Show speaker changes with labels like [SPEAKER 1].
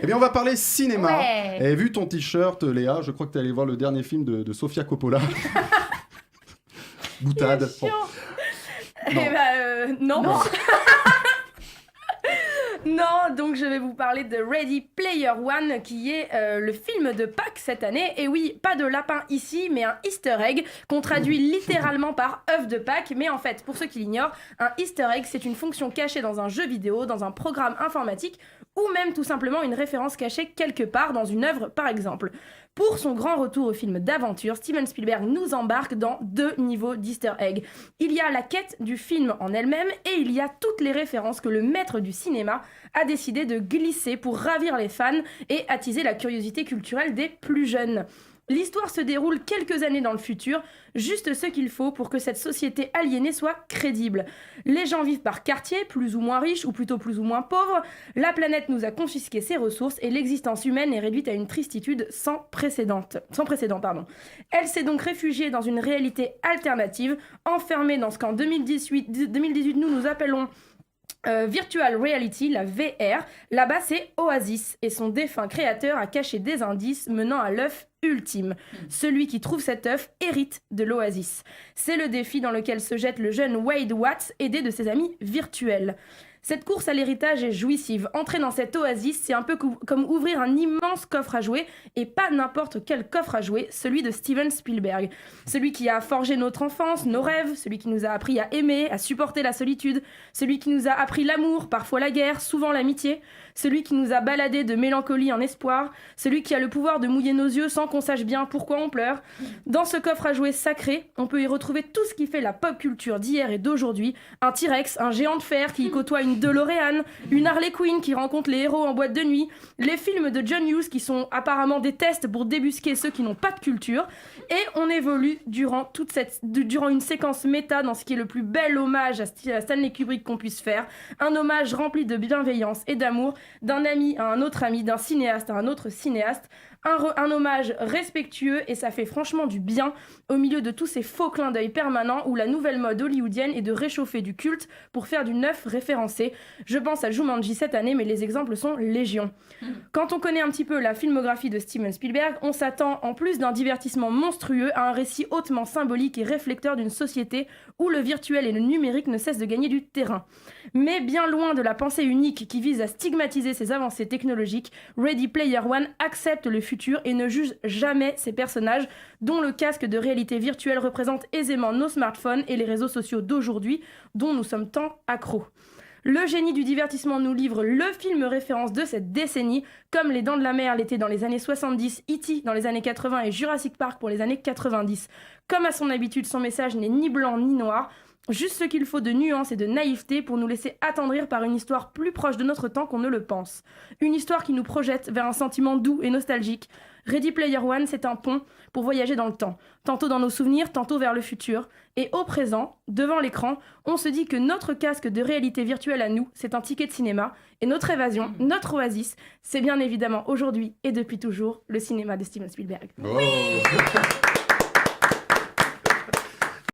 [SPEAKER 1] Eh bien, on va parler cinéma.
[SPEAKER 2] Ouais.
[SPEAKER 1] Et vu ton t-shirt, Léa, je crois que tu es allé voir le dernier film de Sofia Coppola. Boutade.
[SPEAKER 2] Chiant.
[SPEAKER 1] Non.
[SPEAKER 2] Eh ben, non.
[SPEAKER 1] Non.
[SPEAKER 2] Non, donc je vais vous parler de Ready Player One, qui est le film de Pâques cette année. Et oui, pas de lapin ici, mais un Easter egg, qu'on traduit littéralement par œuf de Pâques. Mais en fait, pour ceux qui l'ignorent, un Easter egg, c'est une fonction cachée dans un jeu vidéo, dans un programme informatique, ou même tout simplement une référence cachée quelque part dans une œuvre, par exemple. Pour son grand retour au film d'aventure, Steven Spielberg nous embarque dans 2 niveaux d'Easter egg. Il y a la quête du film en elle-même et il y a toutes les références que le maître du cinéma a décidé de glisser pour ravir les fans et attiser la curiosité culturelle des plus jeunes. L'histoire se déroule quelques années dans le futur, juste ce qu'il faut pour que cette société aliénée soit crédible. Les gens vivent par quartier, plus ou moins riches ou plutôt plus ou moins pauvres. La planète nous a confisqué ses ressources et l'existence humaine est réduite à une tristitude sans précédent. Elle s'est donc réfugiée dans une réalité alternative, enfermée dans ce qu'en 2018 nous appelons Virtual Reality, la VR. Là-bas, c'est Oasis et son défunt créateur a caché des indices menant à l'œuf ultime. Celui qui trouve cet œuf hérite de l'Oasis. C'est le défi dans lequel se jette le jeune Wade Watts, aidé de ses amis virtuels. Cette course à l'héritage est jouissive. Entrer dans cette oasis, c'est un peu comme ouvrir un immense coffre à jouer, et pas n'importe quel coffre à jouer, celui de Steven Spielberg. Celui qui a forgé notre enfance, nos rêves, celui qui nous a appris à aimer, à supporter la solitude, celui qui nous a appris l'amour, parfois la guerre, souvent l'amitié, celui qui nous a baladés de mélancolie en espoir, celui qui a le pouvoir de mouiller nos yeux sans qu'on sache bien pourquoi on pleure. Dans ce coffre à jouer sacré, on peut y retrouver tout ce qui fait la pop culture d'hier et d'aujourd'hui. Un T-Rex, un géant de fer qui y côtoie une DeLorean, une Harley Quinn qui rencontre les héros en boîte de nuit, les films de John Hughes qui sont apparemment des tests pour débusquer ceux qui n'ont pas de culture. Et on évolue durant une séquence méta dans ce qui est le plus bel hommage à Stanley Kubrick qu'on puisse faire. Un hommage rempli de bienveillance et d'amour, d'un ami à un autre ami, d'un cinéaste à un autre cinéaste. Un hommage respectueux, et ça fait franchement du bien au milieu de tous ces faux clins d'œil permanents où la nouvelle mode hollywoodienne est de réchauffer du culte pour faire du neuf référencé. Je pense à Jumanji cette année, mais les exemples sont légion. Quand on connaît un petit peu la filmographie de Steven Spielberg, on s'attend, en plus d'un divertissement monstrueux, à un récit hautement symbolique et réflecteur d'une société où le virtuel et le numérique ne cessent de gagner du terrain. Mais bien loin de la pensée unique qui vise à stigmatiser ces avancées technologiques, Ready Player One accepte le futur et ne juge jamais ses personnages, dont le casque de réalité virtuelle représente aisément nos smartphones et les réseaux sociaux d'aujourd'hui, dont nous sommes tant accros. Le génie du divertissement nous livre le film référence de cette décennie, comme Les Dents de la Mer l'étaient dans les années 70, E.T. dans les années 80 et Jurassic Park pour les années 90. Comme à son habitude, son message n'est ni blanc ni noir, juste ce qu'il faut de nuance et de naïveté pour nous laisser attendrir par une histoire plus proche de notre temps qu'on ne le pense. Une histoire qui nous projette vers un sentiment doux et nostalgique. Ready Player One, c'est un pont pour voyager dans le temps, tantôt dans nos souvenirs, tantôt vers le futur. Et au présent, devant l'écran, on se dit que notre casque de réalité virtuelle à nous, c'est un ticket de cinéma. Et notre évasion, notre oasis, c'est bien évidemment aujourd'hui et depuis toujours le cinéma de Steven Spielberg.
[SPEAKER 1] Oh.